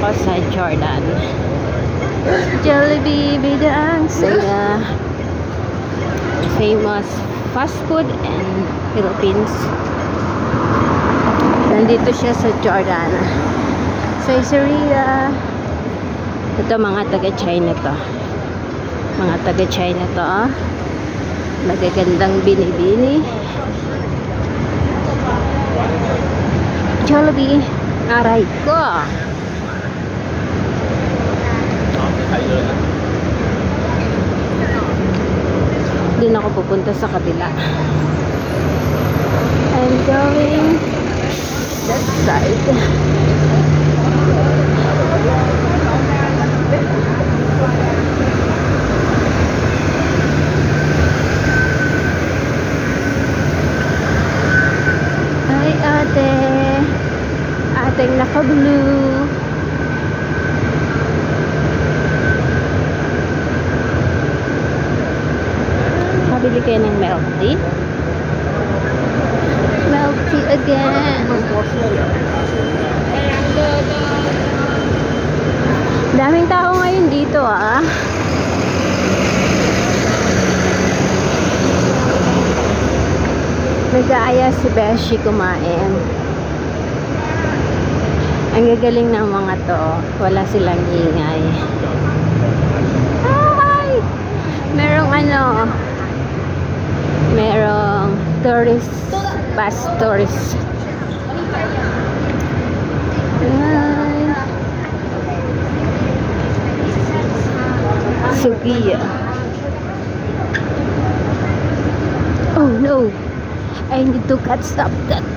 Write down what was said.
ako sa Jordan. Jollibee, Bidaang Saya. Famous fast food in Philippines. Nandito siya sa Jordan. Caesarea. Ito mga taga-China to. Mga taga-China to. Oh. Magagandang binibini. Jollibee. Aray ko. Doon ako pupunta sa kabila. I'm going that side. Ay ate, ating naka-blue. Kabili kayo ng milk tea. Milk tea again. Daming tao ngayon dito ah. Nag-aaya si Beshi kumain. Ang gagaling ng mga to. Wala silang ingay. Ay! Merong merong tourist, bus tourist. Ay. Sugiya. Oh no! I need to catch up that.